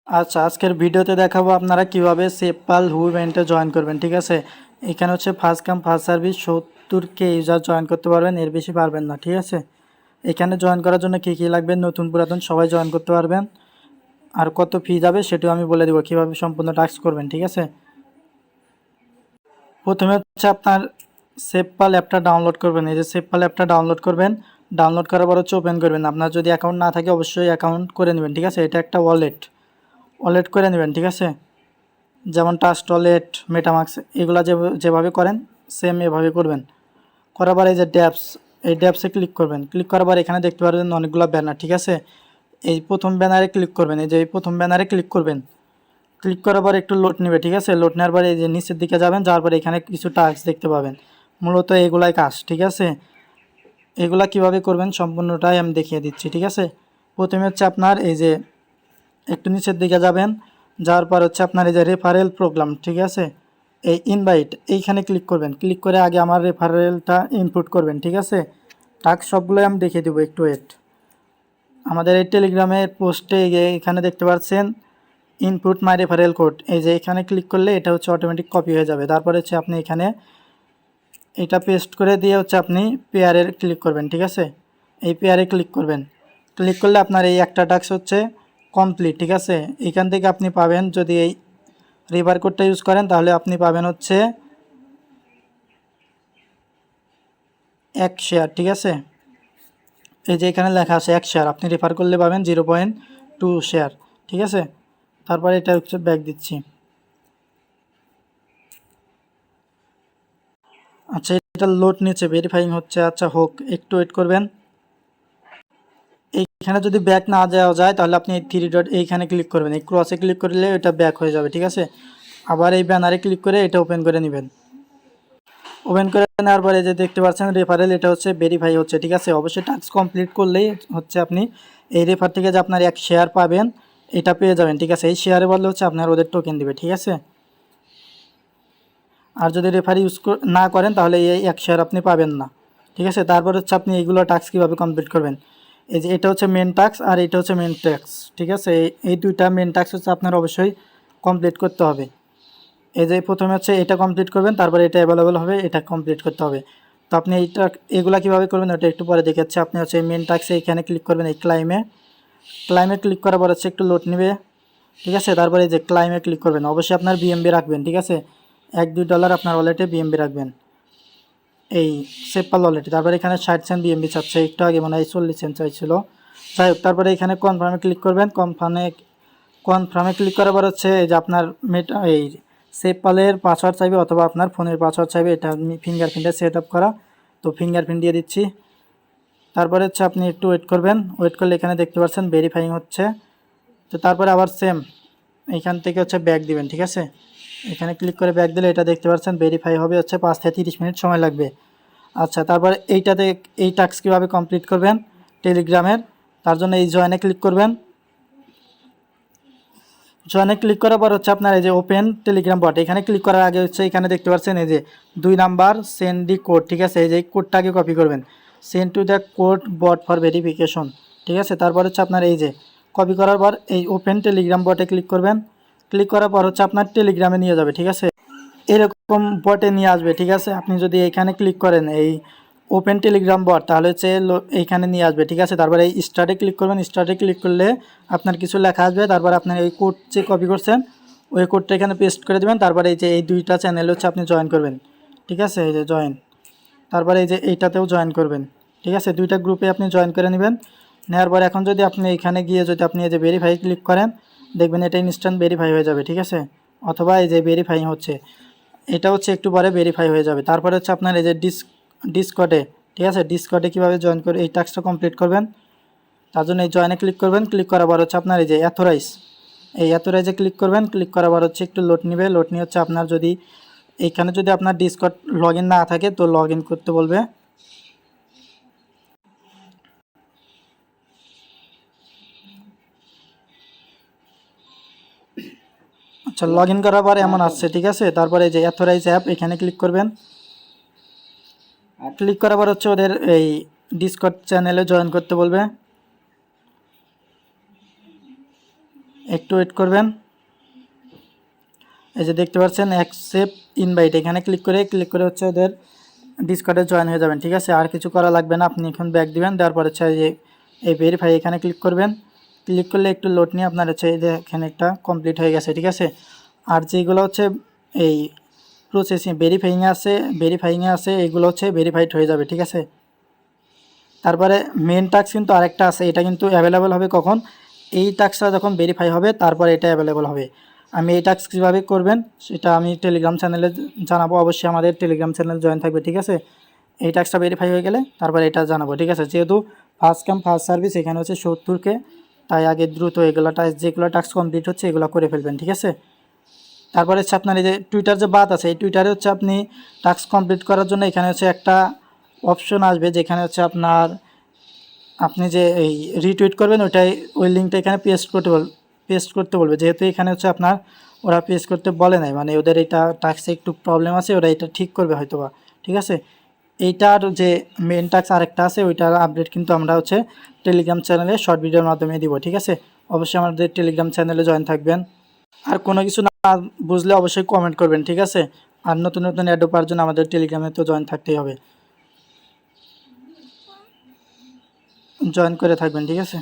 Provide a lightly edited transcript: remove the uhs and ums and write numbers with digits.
আচ্ছা, আজকের ভিডিওতে দেখাবো আপনারা কিভাবে সেপপাল হু ইভেন্টে জয়েন করবেন। ঠিক আছে, এখানে হচ্ছে first come first service 70K user join করতে পারবেন, এর বেশি পারবেন না। ঠিক আছে, এখানে জয়েন করার জন্য কী কী লাগবে, নতুন পুরাতন সবাই জয়েন করতে পারবেন। আর কত ফি যাবে সেটাও আমি বলে দেবো, কীভাবে সম্পূর্ণ টাস্ক করবেন। ঠিক আছে, প্রথমে হচ্ছে আপনার সেপপাল অ্যাপটা ডাউনলোড করবেন। এই যে সেপপাল অ্যাপটা ডাউনলোড করবেন, ডাউনলোড করার পর হচ্ছে ওপেন করবেন। আপনার যদি অ্যাকাউন্ট না থাকে অবশ্যই অ্যাকাউন্ট করে নেবেন। ঠিক আছে, এটা একটা ওয়ালেট ওয়ালেট করে নেবেন। ঠিক আছে, যেমন ট্রাস্ট ওয়ালেট, মেটামাক্স এগুলো যেভাবে করেন সেম এভাবে করবেন। করার পর এই যে ড্যাপস, এই ড্যাপসে ক্লিক করবেন। ক্লিক করার পর এখানে দেখতে পারবেন অনেকগুলো ব্যানার। ঠিক আছে, এই প্রথম ব্যানারে ক্লিক করবেন। এই যে এই প্রথম ব্যানারে ক্লিক করবেন। ক্লিক করার পর একটু লোড নেবে। ঠিক আছে, লোড নেওয়ার পরে এই যে নিচের দিকে যাবেন, যাওয়ার পরে এখানে কিছু টাস্ক দেখতে পাবেন। মূলত এগুলাই কাজ। ঠিক আছে, এগুলা কিভাবে করবেন সম্পূর্ণটাই আমি দেখিয়ে দিচ্ছি। ঠিক আছে, প্রথমে হচ্ছে আপনার এই যে একটু নিচের দিকে যাবেন, যাওয়ার পর হচ্ছে আপনার এই যে রেফারেল প্রোগ্রাম। ঠিক আছে, এই ইনভাইট এইখানে ক্লিক করবেন। ক্লিক করে আগে আমার রেফারেলটা ইনপুট করবেন। ঠিক আছে, টাস্ক সবগুলোই আমি দেখিয়ে দেবো, একটু ওয়েট। আমাদের এই টেলিগ্রামের পোস্টে এখানে দেখতে পাচ্ছেন ইনপুট মাই রেফারেল কোড। এই যে এখানে ক্লিক করলে এটা হচ্ছে অটোমেটিক কপি হয়ে যাবে। তারপরে হচ্ছে আপনি এখানে এটা পেস্ট করে দিয়ে হচ্ছে আপনি পেয়ারে ক্লিক করবেন। ঠিক আছে, এই পেয়ারে ক্লিক করবেন। ক্লিক করলে আপনার এই একটা টাস্ক হচ্ছে কমপ্লিট। ঠিক আছে, এখান থেকে আপনি পাবেন, যদি এই রেফার কোডটা ইউজ করেন তাহলে আপনি পাবেন হচ্ছে 1 শেয়ার। ঠিক আছে, এই যে এখানে লেখা আছে 1 শেয়ার, আপনি রেফার করলে পাবেন 0.2 শেয়ার। ঠিক আছে, তারপরে এটা হচ্ছে ব্যাক দিচ্ছি। আচ্ছা, এটা লোড নিচ্ছে, ভেরিফাইং হচ্ছে। আচ্ছা হোক, একটু ওয়েট করবেন। এইখানে যদি ব্যাক না যাওয়া যায় তাহলে আপনি এই 3 ডট এইখানে ক্লিক করবেন। এই ক্রসে ক্লিক করলে এটা ব্যাক হয়ে যাবে। ঠিক আছে, আবার এই ব্যানারে ক্লিক করে এটা ওপেন করে নেবেন। ওপেন করে নেওয়ার পরে যে দেখতে পাচ্ছেন রেফারেল, এটা হচ্ছে ভেরিফাই হচ্ছে। ঠিক আছে, অবশ্যই টাস্ক কমপ্লিট করলেই হচ্ছে আপনি এই রেফার থেকে যে আপনার 1 শেয়ার পাবেন এটা পেয়ে যাবেন। ঠিক আছে, এই শেয়ারের বদলে হচ্ছে আপনার ওদের টোকেন দিবে। ঠিক আছে, আর যদি রেফার ইউজ না করেন তাহলে এই 1 শেয়ার আপনি পাবেন না। ঠিক আছে, তারপর হচ্ছে আপনি এইগুলো টাস্ক কীভাবে কমপ্লিট করবেন। এই যে এটা হচ্ছে মেন টাস্ক আর এটা হচ্ছে মেন টাস্ক। ঠিক আছে, এই দুইটা মেন টাস্ক হচ্ছে আপনার অবশ্যই কমপ্লিট করতে হবে। এই যে প্রথমে হচ্ছে এটা কমপ্লিট করবেন, তারপরে এটা অ্যাভেলেবল হবে, এটা কমপ্লিট করতে হবে। তো আপনি এগুলা কীভাবে করবেন ওটা একটু পরে দেখাচ্ছি। আপনি হচ্ছে মেন টাস্কে এখানে ক্লিক করবেন, এই ক্লাইমে ক্লিক করার পর হচ্ছে একটু লোড নেবে। ঠিক আছে, তারপরে এই যে ক্লাইমে ক্লিক করবেন। অবশ্যই আপনার বিএমবি রাখবেন। ঠিক আছে, $1-2 আপনার ওয়ালেটে বিএমবি রাখবেন, এই সেপপাল ওয়ালেটে। তারপরে এখানে 60 সেন্ট বিএমবি চাচ্ছে, একটু আগে মনে হয় 40 সেন্ট চাইছিল। যাই হোক, তারপরে এখানে কনফার্মে ক্লিক করবেন। কনফার্মে ক্লিক করার পর হচ্ছে এই যে আপনার এই সেপপালের পাসওয়ার্ড চাইবে অথবা আপনার ফোনের পাসওয়ার্ড চাইবে। এটা আমি ফিঙ্গারপ্রিন্টে সেট আপ করা, তো ফিঙ্গারপ্রিন্ট দিয়ে দিচ্ছি। তারপরে হচ্ছে আপনি একটু ওয়েট করবেন। ওয়েট করলে এখানে দেখতে পাচ্ছেন ভেরিফাইং হচ্ছে। তো তারপরে আবার সেম এইখান থেকে হচ্ছে ব্যাক দিবেন। ঠিক আছে, এখানে ক্লিক করে ব্যাক দিলে এটা দেখতে পাচ্ছেন ভেরিফাই হবে হচ্ছে 5 থেকে 30 মিনিট সময় লাগবে। আচ্ছা, তারপরে এইটাতে এই টাস্ক কীভাবে কমপ্লিট করবেন টেলিগ্রামের, তার জন্য এই জয়েনে ক্লিক করবেন। জয়েনে ক্লিক করার পর হচ্ছে আপনার এই যে ওপেন টেলিগ্রাম বট, এখানে ক্লিক করার আগে হচ্ছে এখানে দেখতে পাচ্ছেন এই যে 2 নাম্বার সেন্ড দি কোড। ঠিক আছে, এই যে কোডটা আগে কপি করবেন, send to the code bot for verification. ঠিক আছে, তারপর হচ্ছে আপনার এই যে কপি করার পর এই ওপেন টেলিগ্রাম বটে ক্লিক করবেন। ক্লিক করার পর হচ্ছে আপনার টেলিগ্রামে নিয়ে যাবে। ঠিক আছে, এরকম বটে নিয়ে আসবে। ঠিক আছে, আপনি যদি এইখানে ক্লিক করেন এই ওপেন টেলিগ্রাম বট, তাহলে হচ্ছে এইখানে নিয়ে আসবে। ঠিক আছে, তারপরে এই স্টার্টে ক্লিক করবেন। স্টার্টে ক্লিক করলে আপনার কিছু লেখা আসবে, তারপর আপনার এই কোড যে কপি করছেন ওই কোডটা এখানে পেস্ট করে দেবেন। তারপরে এই যে এই দুইটা চ্যানেল হচ্ছে আপনি জয়েন করবেন। ঠিক আছে, এই যে জয়েন, তারপরে এই যে এইটাতেও জয়েন করবেন। ঠিক আছে, দুইটা গ্রুপে আপনি জয়েন করে নেবেন। নেওয়ার পর এখন যদি আপনি এখানে গিয়ে যদি আপনি এই যে ভেরিফাই ক্লিক করেন, দেখবেন এটা ইনস্ট্যান্ট ভেরিফাই হয়ে যাবে। ঠিক আছে, অথবা এই যে ভেরিফাই হচ্ছে, এটা হচ্ছে একটু পরে ভেরিফাই হয়ে যাবে। তারপরে হচ্ছে আপনার এই যে ডিসকর্ডে, ঠিক আছে, ডিসকর্ডে কীভাবে জয়েন করে এই টাস্কটা কমপ্লিট করবেন, তার জন্য এই জয়েনে ক্লিক করবেন। ক্লিক করার পর হচ্ছে আপনার এই যে এই অ্যাথোরাইজে ক্লিক করবেন। ক্লিক করার পর হচ্ছে একটু লোড নেবে। লোড নিয়ে হচ্ছে আপনার যদি এইখানে যদি আপনার ডিসকর্ড লগ ইন না থাকে তো লগ ইন করতে বলবে। আচ্ছা, লগ ইন করার পর এমন আসছে। ঠিক আছে, তারপরে এই যে অ্যাথোরাইজ অ্যাপ এখানে ক্লিক করবেন। ক্লিক করার পর হচ্ছে ওদের এই ডিসকর্ড চ্যানেলে জয়েন করতে বলবে। একটু ওয়েট করবেন। এই যে দেখতে পাচ্ছেন অ্যাকসেপ্ট ইনভাইট, এখানে ক্লিক করে হচ্ছে ওদের ডিসকর্ডে জয়েন হয়ে যাবেন। ঠিক আছে, আর কিছু করা লাগবে না, আপনি এখন ব্যাক দিবেন, দেওয়ার পর হচ্ছে যে এই ভেরিফাই এখানে ক্লিক করবেন। ক্লিক করলে একটু লোড নিয়ে আপনার হচ্ছে এই যে এখানে একটা কমপ্লিট হয়ে গেছে। ঠিক আছে, আর যেগুলো হচ্ছে এই প্রসেসিং ভেরিফাইংয়ে আছে এগুলো হচ্ছে ভেরিফাইড হয়ে যাবে। ঠিক আছে, তারপরে মেন টাস্ক কিন্তু আরেকটা আছে, এটা কিন্তু অ্যাভেলেবল হবে কখন, এই টাস্কটা যখন ভেরিফাই হবে তারপরে এটা অ্যাভেলেবল হবে। আমি এই টাস্ক কীভাবে করবেন সেটা আমি টেলিগ্রাম চ্যানেলে জানাবো, অবশ্যই আমাদের টেলিগ্রাম চ্যানেল জয়েন থাকবে। ঠিক আছে, এই টাস্কটা ভেরিফাই হয়ে গেলে তারপরে এটা জানাবো। ঠিক আছে, যেহেতু ফার্স্ট কাম ফার্স্ট সার্ভিস এখানে হচ্ছে 70K, তাই আগে দ্রুত এগুলো যেগুলো টাস্ক কমপ্লিট হচ্ছে এগুলো করে ফেলবেন। ঠিক আছে, তারপরে হচ্ছে আপনার এই যে টুইটার যে বাত আছে, এই টুইটারে হচ্ছে আপনি টাস্ক কমপ্লিট করার জন্য এখানে হচ্ছে একটা অপশন আসবে, যেখানে হচ্ছে আপনি যে এই রিটুইট করবেন ওই লিঙ্কটা এখানে পেস্ট করতে বলবে, যেহেতু এখানে হচ্ছে আপনার ওরা পেস্ট করতে বলে নাই, মানে ওদের এটা টাস্কে একটু প্রবলেম আছে, ওরা এটা ঠিক করবে হয়তোবা। ঠিক আছে, এইটার যে মেন টাস্ক আরেকটা আছে ওইটার আপডেট কিন্তু আমরা হচ্ছে টেলিগ্রাম চ্যানেলে শর্ট ভিডিওর মাধ্যমে দিব। ঠিক আছে, অবশ্যই আমাদের টেলিগ্রাম চ্যানেলে জয়েন থাকবেন। আর কোনো কিছু না বুঝলে অবশ্যই কমেন্ট করবেন। ঠিক আছে, আর নতুন নতুন অ্যাডও পাওয়ার জন্য আমাদের টেলিগ্রামে তো জয়েন থাকতেই হবে, জয়েন করে থাকবেন। ঠিক আছে।